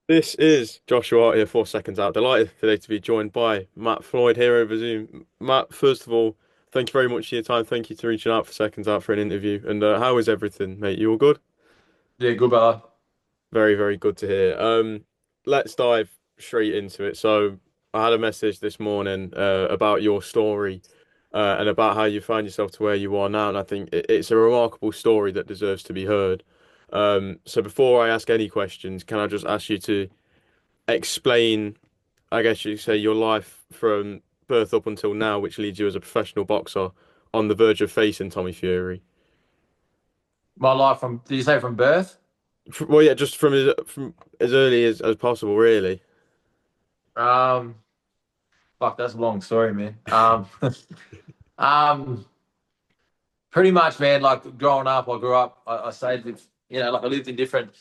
This is Josh Hart here for Seconds Out. Delighted today to be joined by Matt Floyd here over Zoom. Matt, first of all, thank you very much for your time. Thank you for reaching out for Seconds Out for an interview. And how is everything, mate? You all good? Yeah, good brother. Very, very good to hear. Let's dive straight into it. So, I had a message this morning about your story and about how you find yourself to where you are now, and I think it's a remarkable story that deserves to be heard. So, before I ask any questions, can I just ask you to explain, I guess you say, your life from birth up until now, which leads you as a professional boxer on the verge of facing Tommy Fury? My life did you say from birth? Well, yeah, just from as early as possible, really. Um, fuck, that's a long story, man. Um, Pretty much, man. Like growing up, I grew up. I stayed with, like I lived in different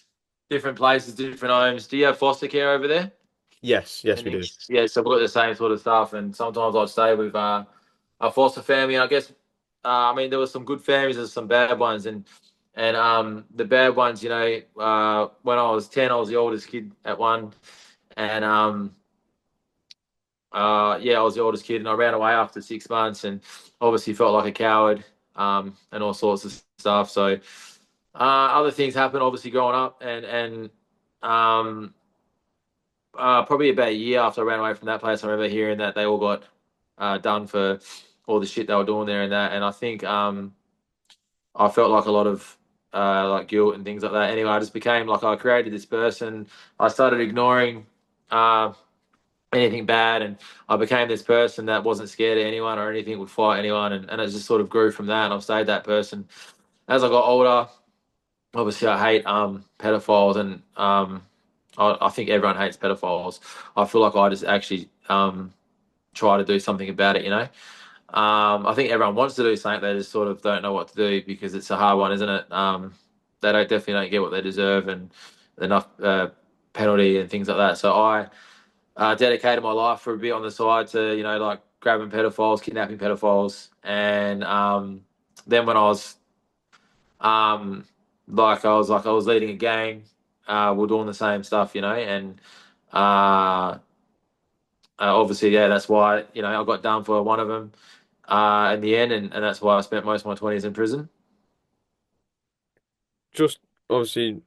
places, different homes. Do you have foster care over there? Yes, yes, And we do. yeah, so we've got the same sort of stuff. And sometimes I'd stay with a foster family. And I guess, I mean, there were some good families and some bad ones. And the bad ones, when I was 10, I was the oldest kid at one. And yeah, I was the oldest kid, and I ran away after 6 months, and obviously felt like a coward, and all sorts of stuff. So other things happened, obviously growing up, and um, probably about a year after I ran away from that place, I remember hearing that they all got done for all the shit they were doing there and that, and I think I felt like a lot of like guilt and things like that. Anyway, I just became like I created this person. I started ignoring. Uh, Anything bad, and I became this person that wasn't scared of anyone or anything, would fight anyone, and it just sort of grew from that, and I've stayed that person. As I got older, obviously I hate pedophiles, and I think everyone hates pedophiles. I feel like I just actually try to do something about it, I think everyone wants to do something, they just sort of don't know what to do because it's a hard one, isn't it? They definitely don't get what they deserve, and enough penalty and things like that. So I dedicated my life for a bit on the side to, like grabbing pedophiles, kidnapping pedophiles, and then when I was I was leading a gang, we're doing the same stuff, and uh, obviously, yeah, that's why I got done for one of them in the end, and that's why I spent most of my 20s in prison. Just obviously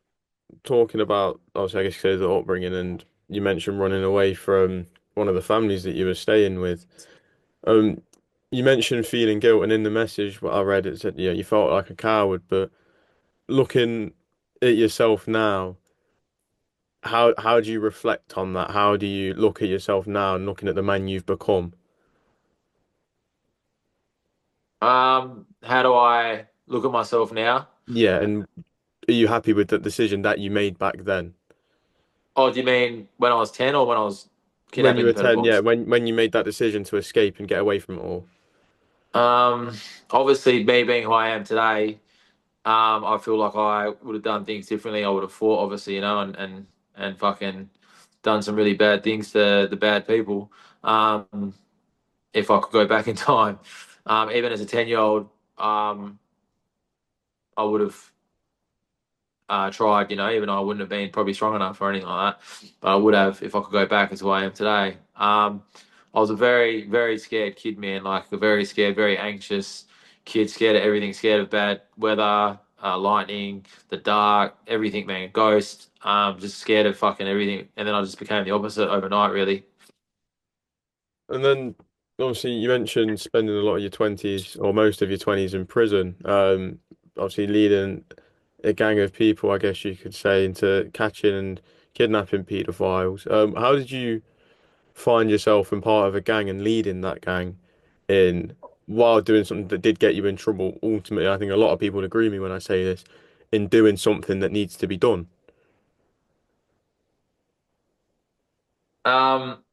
talking about, obviously, I guess you say the upbringing, and you mentioned running away from one of the families that you were staying with. Um, you mentioned feeling guilt, and in the message what I read, it said, yeah, you felt like a coward, but looking at yourself now, how do you reflect on that? How do you look at yourself now and looking at the man you've become? How do I look at myself now? Yeah, and are you happy with the decision that you made back then? Oh, do you mean when I was 10 or when I was When you kidnapping the were 10, yeah, pedophiles? when you made that decision to escape and get away from it all. Um, Obviously, me being who I am today, I feel like I would have done things differently. I would have fought, obviously, and fucking done some really bad things to the bad people. Um, if I could go back in time, even as a 10-year-old, I would have tried. Even though I wouldn't have been probably strong enough or anything like that, but I would have if I could go back as who I am today. I was a very, very scared kid, man. Like a very scared, very anxious kid, scared of everything, scared of bad weather, lightning, the dark, everything, man. Ghosts, just scared of fucking everything. And then I just became the opposite overnight, really. And then obviously you mentioned spending a lot of your 20s or most of your 20s in prison. Obviously leading a gang of people, I guess you could say, into catching and kidnapping paedophiles. How did you find yourself in part of a gang and leading that gang in while doing something that did get you in trouble? Ultimately, I think a lot of people would agree with me when I say this, in doing something that needs to be done. Um,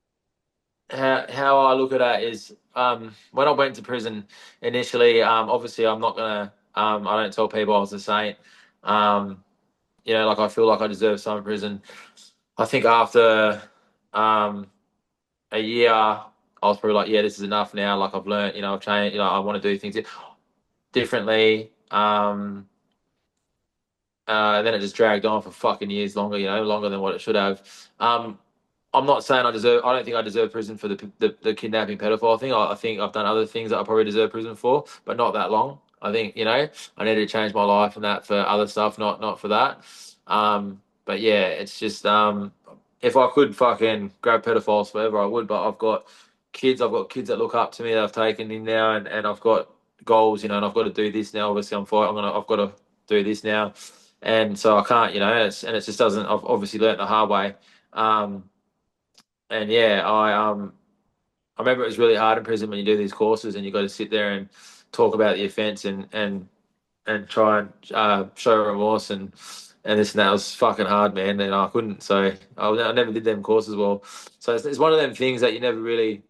how I look at that is when I went to prison initially, obviously I'm not gonna I don't tell people I was a saint. Um, like I feel like I deserve some prison. I think after um a year, I was probably like, yeah, this is enough now. Like I've learned, I've changed, I want to do things differently. And then it just dragged on for fucking years longer, longer than what it should have. Um, I'm not saying I deserve. I don't think I deserve prison for the kidnapping pedophile thing. I think I've done other things that I probably deserve prison for, but not that long. I think I need to change my life and that for other stuff, not for that. But yeah, it's just if I could fucking grab pedophiles forever, I would. But I've got kids. I've got kids that look up to me that I've taken in now, and I've got goals, and I've got to do this now. Obviously, I've got to do this now, and so I can't, and it just doesn't. I've obviously learnt the hard way. Um, and yeah, I remember it was really hard in prison when you do these courses and you got to sit there and talk about the offence and try and show remorse and this and that. It was fucking hard, man, and I couldn't. So I never did them courses well. So it's one of them things that you never really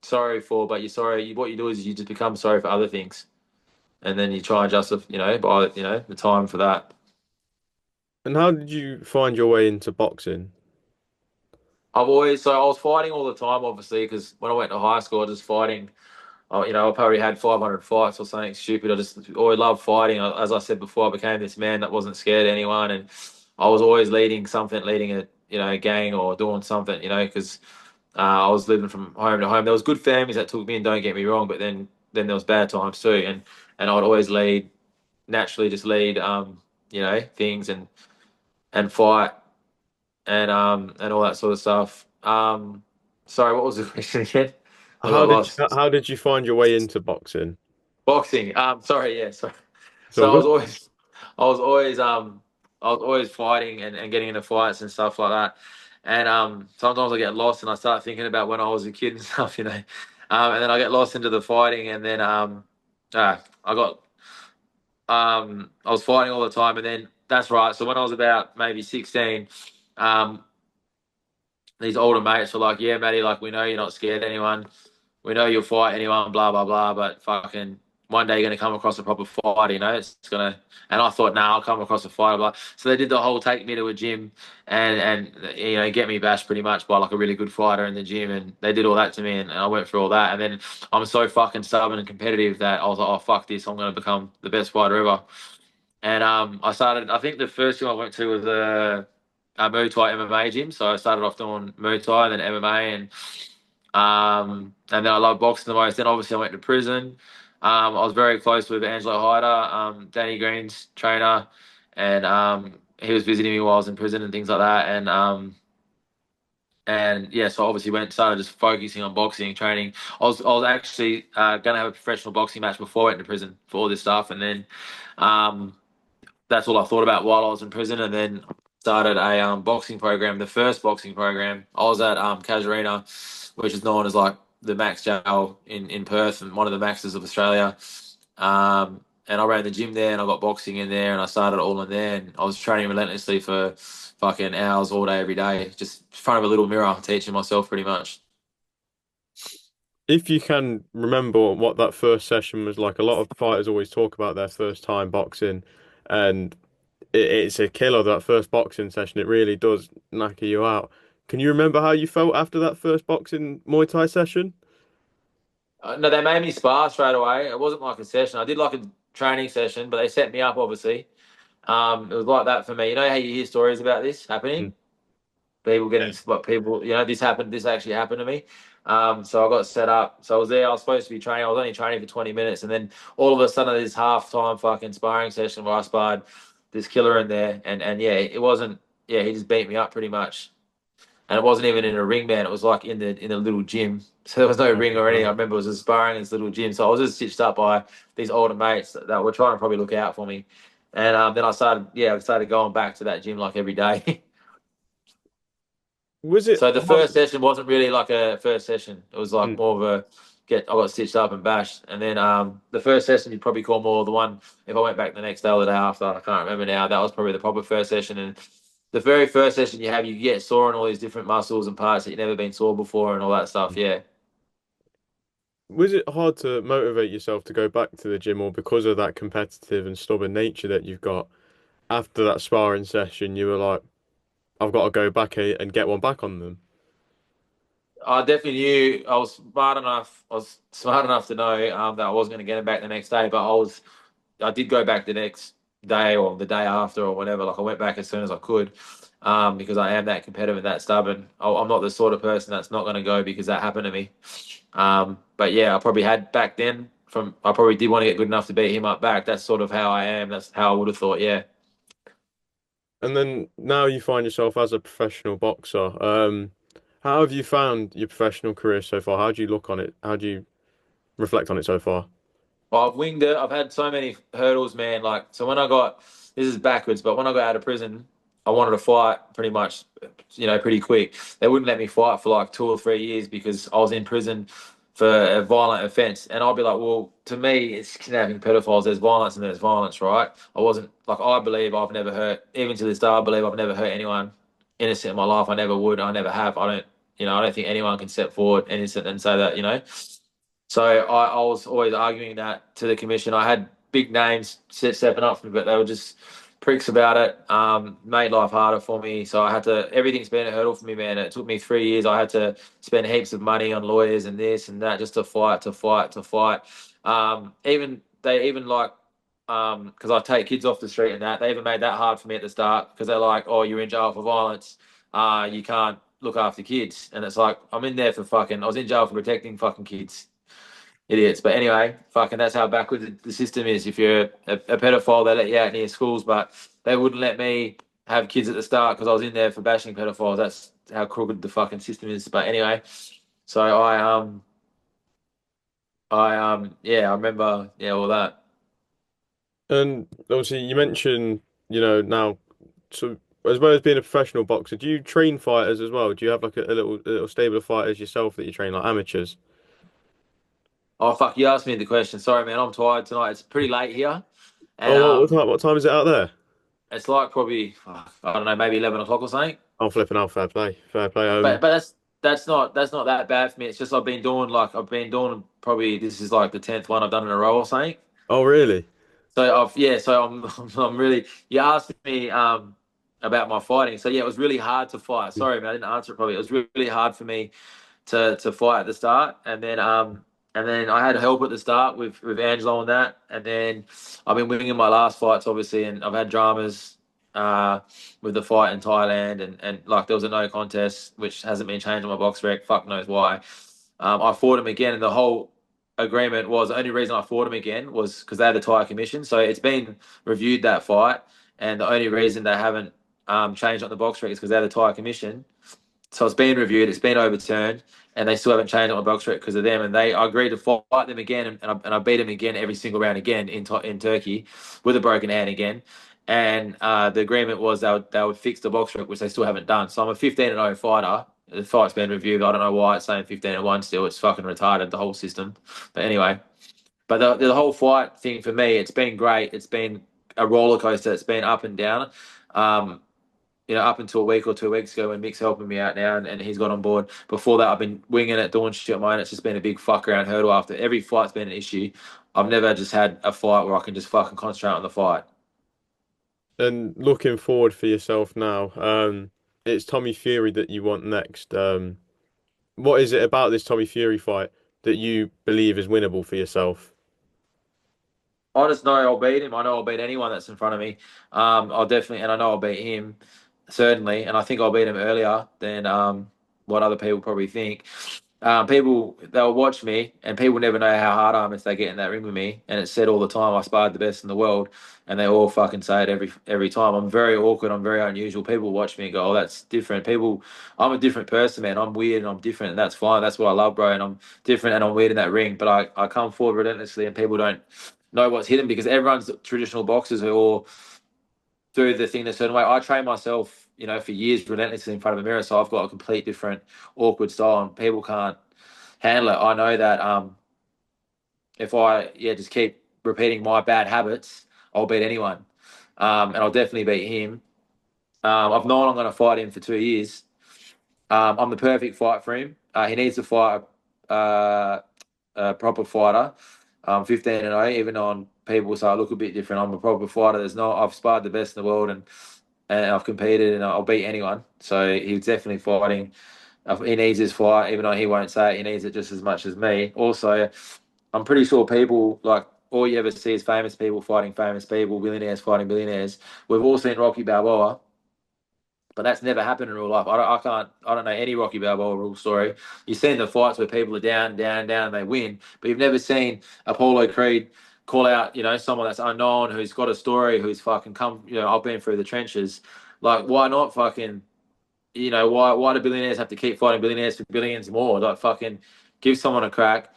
sorry for, but you're sorry. What you do is you just become sorry for other things, and then you try and justify, by the time for that. And how did you find your way into boxing? I was fighting all the time, obviously, because when I went to high school, I was just fighting. I probably had 500 fights or something stupid. I just always loved fighting. As I said before, I became this man that wasn't scared of anyone, and I was always leading something, leading a gang or doing something, because I was living from home to home. There was good families that took me in, don't get me wrong, but then there was bad times too, and I'd always lead naturally, just lead, things and fight and all that sort of stuff. Sorry, what was the question again? I got lost. How did you find your way into boxing? Boxing. Sorry, yeah, sorry. It's all So good. I was always, I was always fighting and getting into fights and stuff like that. And sometimes I get lost and I start thinking about when I was a kid and stuff, and then I get lost into the fighting, and then I was fighting all the time, and then that's right. So when I was about maybe 16, um, these older mates were like, "Yeah, Matty, like we know you're not scared of anyone. We know you'll fight anyone, blah blah blah. But fucking one day you're gonna come across a proper fighter, It's gonna." And I thought, "Nah, I'll come across a fighter." Blah. So they did the whole take me to a gym and get me bashed pretty much by like a really good fighter in the gym, and they did all that to me, and I went through all that, and then I'm so fucking stubborn and competitive that I was like, "Oh fuck this, I'm gonna become the best fighter ever." And I started. I think the first gym I went to was a Muay Thai MMA gym. So I started off doing Muay Thai and then MMA, and then I love boxing the most. Then obviously I went to prison. I was very close with Angelo Hyder, Danny Green's trainer, and he was visiting me while I was in prison and things like that. And yeah, so I obviously started just focusing on boxing training. I was actually going to have a professional boxing match before I went to prison for all this stuff, and then um, that's all I thought about while I was in prison, and then started a boxing program. The first boxing program, I was at Casuarina, which is known as like the max jail in Perth and one of the maxes of Australia. And I ran the gym there, and I got boxing in there, and I started all in there, and I was training relentlessly for fucking hours all day, every day, just in front of a little mirror, teaching myself pretty much. If you can remember what that first session was like, a lot of fighters always talk about their first time boxing, and it's a killer, that first boxing session. It really does knacker you out. Can you remember how you felt after that first boxing Muay Thai session? No, they made me spar straight away. It wasn't like a session. I did like a training session, but they set me up obviously. It was like that for me. You know how you hear stories about this happening? Mm. People getting what people, this happened, this actually happened to me. So I got set up. So I was there, I was supposed to be training. I was only training for 20 minutes. And then all of a sudden, this half-time fucking sparring session where I sparred this killer in there. And yeah, it wasn't, yeah, he just beat me up pretty much. And it wasn't even in a ring, man. It was like in a little gym. So there was no Oh ring my or anything. I God. remember it was just sparring in this little gym. So I was just stitched up by these older mates that were trying to probably look out for me. And then I started going back to that gym like every day. Was it So the hard? first session wasn't really like a first session. It was like Mm. more of a I got stitched up and bashed. And then the first session you'd probably call more the one if I went back the next day or the day after, I can't remember now. That was probably the proper first session. And the very first session you get sore in all these different muscles and parts that you've never been sore before and all that stuff. Yeah. Was it hard to motivate yourself to go back to the gym, or because of that competitive and stubborn nature that you've got, after that sparring session, you were like, I've got to go back and get one back on them? I definitely knew I was smart enough. I was smart enough to know that I wasn't going to get him back the next day, but I did go back the next. day or the day after or whatever. Like I went back as soon as I could, because I am that competitive and that stubborn. I'm not the sort of person that's not going to go because that happened to me. But yeah, I probably had back then. I probably did want to get good enough to beat him up back. That's sort of how I am. That's how I would have thought. Yeah. And then now you find yourself as a professional boxer. How have you found your professional career so far? How do you look on it? How do you reflect on it so far? Well, I've winged it. I've had so many hurdles, man. Like, so when I got, this is backwards, but when I got out of prison, I wanted to fight pretty much, pretty quick. They wouldn't let me fight for like 2 or 3 years because I was in prison for a violent offense. And I'll be like, well, to me, it's kidnapping pedophiles. There's violence and there's violence, right? I wasn't like, I believe I've never hurt, even to this day, I believe I've never hurt anyone innocent in my life. I never would. I never have. I don't think anyone can step forward innocent and say that. So I was always arguing that to the commission. I had big names stepping up for me, but they were just pricks about it. Made life harder for me. So I had to. Everything's been a hurdle for me, man. It took me 3 years. I had to spend heaps of money on lawyers and this and that just to fight, to fight, to fight. Even they even like because I take kids off the street and that they even made that hard for me at the start because they're like, oh, you're in jail for violence. You can't look after kids, and it's like I'm in there for fucking. I was in jail for protecting fucking kids. Idiots. But anyway, fucking that's how backwards the system is. If you're a pedophile, they let you out near schools, but they wouldn't let me have kids at the start because I was in there for bashing pedophiles. That's how crooked the fucking system is. But anyway, so yeah, I remember, yeah, all that. And obviously, you mentioned, now, so as well as being a professional boxer, do you train fighters as well? Do you have like a little stable of fighters yourself that you train like amateurs? Oh fuck, you asked me the question. Sorry, man, I'm tired tonight. It's pretty late here, and Oh, what time is it out there? it's like probably I don't know, maybe 11 o'clock or something. I'm flipping out. Fair play, fair play. But that's not that bad for me. It's just I've been doing probably this is like the 10th one I've done in a row or something. Oh, really? So I'm I'm really you asked me about my fighting. So yeah, it was really hard to fight. Sorry, man, I didn't answer it probably. It was really hard for me to fight at the start, and then I had help at the start with Angelo and that, and then I've been winning my last fights obviously, and I've had dramas uh, with the fight in Thailand, and like there was a no contest which hasn't been changed on my box rec. Fuck knows why. I fought him again, and the whole agreement was the only reason I fought him again was because they had the Thai commission. So it's been reviewed that fight, and the only reason they haven't changed on the box rec is because they had the Thai commission. So it's been reviewed, it's been overturned, and they still haven't changed on my box rec because of them. And I agreed to fight them again, and I beat them again every single round again in Turkey with a broken hand again. And the agreement was they would fix the box rec, which they still haven't done. So I'm a 15-0 fighter. The fight's been reviewed. I don't know why it's saying 15-1 still. It's fucking retarded, the whole system. But anyway, but the whole fight thing for me, it's been great. It's been a roller coaster. It's been up and down. Um, up until a week or 2 weeks ago when Mick's helping me out now and he's got on board. Before that, I've been winging it, doing shit on my own. It's just been a big fuck around hurdle after every fight's been an issue. I've never just had a fight where I can just fucking concentrate on the fight. And looking forward for yourself now, it's Tommy Fury that you want next. What is it about this Tommy Fury fight that you believe is winnable for yourself? I just know I'll beat him. I know I'll beat anyone that's in front of me. I'll definitely, and I know I'll beat him certainly, and I think I'll beat him earlier than what other people probably think. People they'll watch me, and people never know how hard I am if they get in that ring with me. And it's said all the time. I sparred the best in the world, and they all fucking say it every time. I'm very awkward. I'm very unusual. People watch me and go, "Oh, that's different." I'm a different person, man. I'm weird and I'm different, and that's fine. That's what I love, bro. And I'm different and I'm weird in that ring. But I come forward relentlessly, and people don't know what's hidden because everyone's traditional boxers who all do the thing a certain way. I train myself, for years relentlessly in front of a mirror, so I've got a complete different awkward style, and people can't handle it. I know that if I just keep repeating my bad habits, I'll beat anyone, and I'll definitely beat him. I've known I'm going to fight him for 2 years. I'm the perfect fight for him. He needs to fight a proper fighter. 15-0, even on people say I look a bit different. I'm a proper fighter. I've sparred the best in the world and I've competed and I'll beat anyone. So he's definitely fighting. He needs his fight, even though he won't say it. He needs it just as much as me. Also, I'm pretty sure people like all you ever see is famous people fighting famous people, billionaires fighting billionaires. We've all seen Rocky Balboa, but that's never happened in real life. I don't know any Rocky Balboa real story. You've seen the fights where people are down, down, down, and they win, but you've never seen Apollo Creed call out, someone that's unknown who's got a story, who's fucking come, I've been through the trenches. Like, why not fucking, why do billionaires have to keep fighting billionaires for billions more? Like, fucking give someone a crack.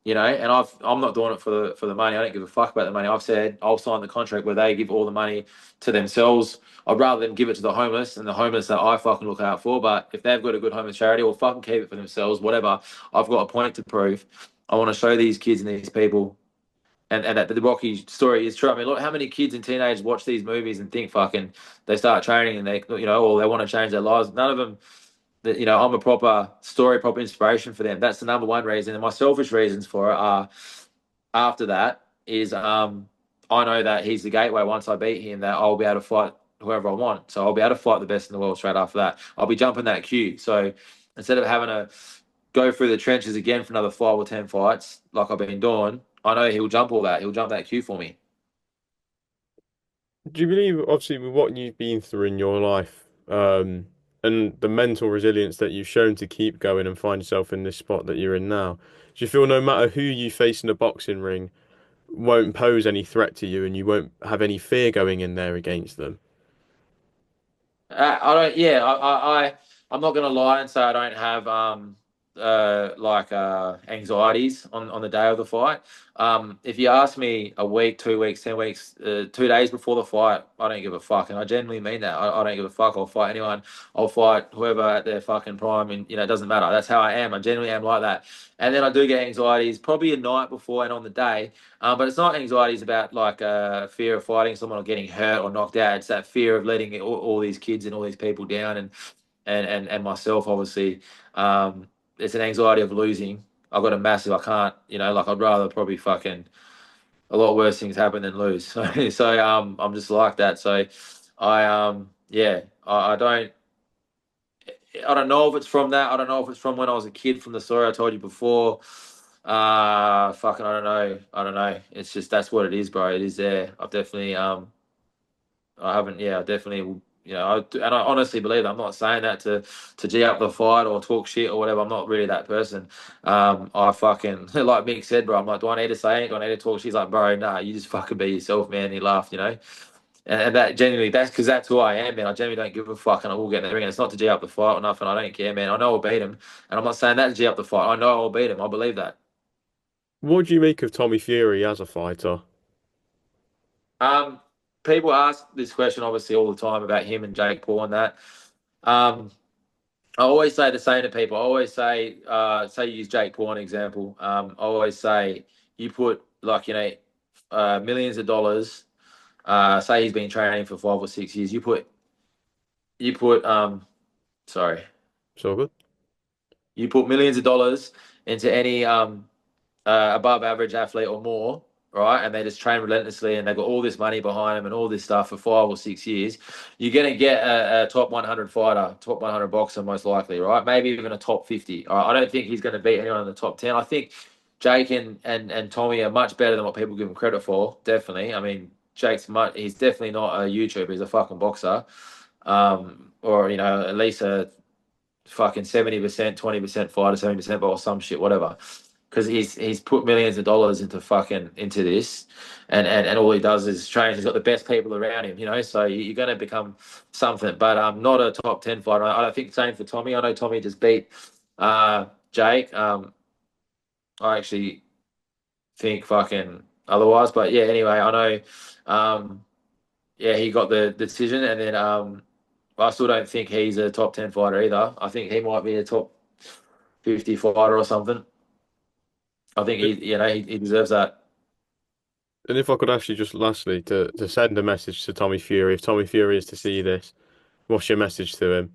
And I'm not doing it for the money. I don't give a fuck about the money. I've said I'll sign the contract where they give all the money to themselves. I'd rather them give it to the homeless and the homeless that I fucking look out for. But if they've got a good homeless charity, or fucking keep it for themselves, whatever. I've got a point to prove. I want to show these kids and these people, and that the Rocky story is true. I mean, look how many kids and teenagers watch these movies and think fucking they start training and or they want to change their lives. None of them that I'm a proper story, proper inspiration for them. That's the number one reason. And my selfish reasons for it are after that is I know that he's the gateway. Once I beat him, that I'll be able to fight whoever I want. So I'll be able to fight the best in the world straight after that. I'll be jumping that queue. So instead of having to go through the trenches again for another 5 or 10 fights like I've been doing, I know he'll jump all that. He'll jump that queue for me. Do you believe, obviously, with what you've been through in your life, and the mental resilience that you've shown to keep going and find yourself in this spot that you're in now, do you feel no matter who you face in a boxing ring won't pose any threat to you and you won't have any fear going in there against them? I don't. Yeah, I'm not gonna lie and say I don't have anxieties on the day of the fight. If you ask me a week, 2 weeks, 10 weeks, 2 days before the fight, I don't give a fuck, and I genuinely mean that. I don't give a fuck. I'll fight anyone. I'll fight whoever at their fucking prime, and it doesn't matter. That's how I am. I genuinely am like that. And then I do get anxieties probably a night before and on the day. But it's not anxieties about like fear of fighting someone or getting hurt or knocked out. It's that fear of letting all these kids and all these people down, and myself obviously. It's an anxiety of losing. I've got a massive. I can't. Like I'd rather probably fucking a lot worse things happen than lose. So I'm just like that. So yeah, I don't. I don't know if it's from that. I don't know if it's from when I was a kid, from the story I told you before. Fucking, I don't know. I don't know. It's just that's what it is, bro. It is there. I've definitely I haven't. Yeah, I definitely. And I honestly believe that. I'm not saying that to g up the fight or talk shit or whatever. I'm not really that person. I fucking like Mick said, bro. I'm like, do I need to say it? Do I need to talk? She's like, bro, nah. You just fucking be yourself, man. And he laughed. And that genuinely, that's because that's who I am, man. I genuinely don't give a fuck, and I will get in the ring. And it's not to g up the fight or nothing. I don't care, man. I know I'll beat him, and I'm not saying that to g up the fight. I know I'll beat him. I believe that. What do you make of Tommy Fury as a fighter? Um, People ask this question obviously all the time about him and Jake Paul and that. Um, I always say the same to people. I always say use Jake Paul an example. I always say you put like millions of dollars. Say he's been training for 5 or 6 years. You put sorry, So good. you put millions of dollars into any above average athlete or more, right? And they just train relentlessly and they've got all this money behind them and all this stuff for 5 or 6 years. You're going to get a top 100 fighter, top 100 boxer, most likely, right? Maybe even a top 50. All right? I don't think he's going to beat anyone in the top 10. I think Jake and Tommy are much better than what people give him credit for. Definitely. I mean, he's definitely not a YouTuber. He's a fucking boxer. Or, at least a fucking 70%, 20% fighter, 70% or some shit, whatever. Because he's put millions of dollars into this, and all he does is train. He's got the best people around him. So you're going to become something. But not a top 10 fighter. I don't think same for Tommy. I know Tommy just beat Jake. I actually think fucking otherwise. But yeah, anyway, I know. Yeah, he got the decision, and then I still don't think he's a top 10 fighter either. I think he might be a top 50 fighter or something. I think he deserves that. And if I could ask you just lastly to send a message to Tommy Fury, if Tommy Fury is to see this, what's your message to him?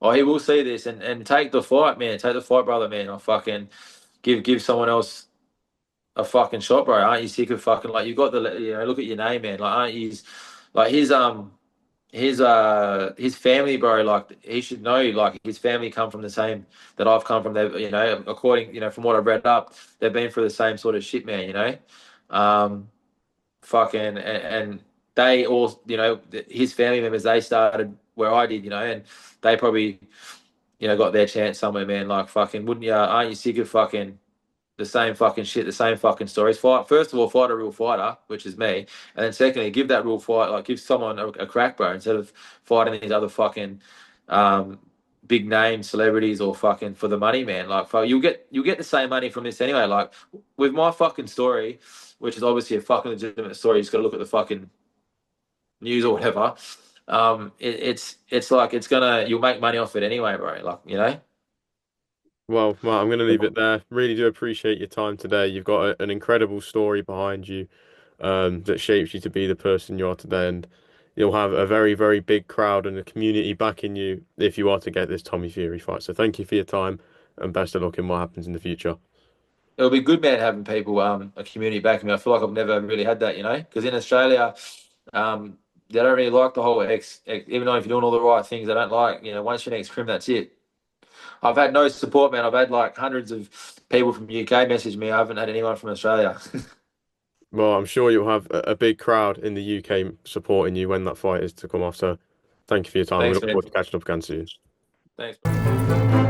Oh, he will see this and take the fight, man. Take the fight, brother, man. I fucking give someone else a fucking shot, bro. Aren't you sick of fucking like you got the look at your name, man. Like aren't you like his family, bro. Like he should know. Like his family come from the same that I've come from. They according from what I've read up, they've been through the same sort of shit, man. Um, fucking and they all, his family members, they started where I did, and they probably, got their chance somewhere, man. Like fucking, wouldn't you? Aren't you sick of fucking the same fucking shit, the same fucking stories? Fight first of all, fight a real fighter, which is me, and then secondly, give that real fight, like give someone a crack, bro, instead of fighting these other fucking um, big name celebrities or fucking for the money, man. Like, fuck, you'll get the same money from this anyway. Like with my fucking story, which is obviously a fucking legitimate story. You just got to look at the fucking news or whatever. It's like you'll make money off it anyway, bro. Like Well, I'm going to leave it there. Really do appreciate your time today. You've got an incredible story behind you, that shapes you to be the person you are today, and you'll have a very, very big crowd and a community backing you if you are to get this Tommy Fury fight. So thank you for your time, and best of luck in what happens in the future. it'll be good, man, having people, a community backing me. I feel like I've never really had that, because in Australia, they don't really like the whole even though if you're doing all the right things, they don't like, once you're next crim, that's it. I've had no support, man. I've had like hundreds of people from UK message me. I haven't had anyone from Australia. Well, I'm sure you'll have a big crowd in the UK supporting you when that fight is to come off. So thank you for your time. We Thanks, look man. forward to catching up again soon. Thanks, bro.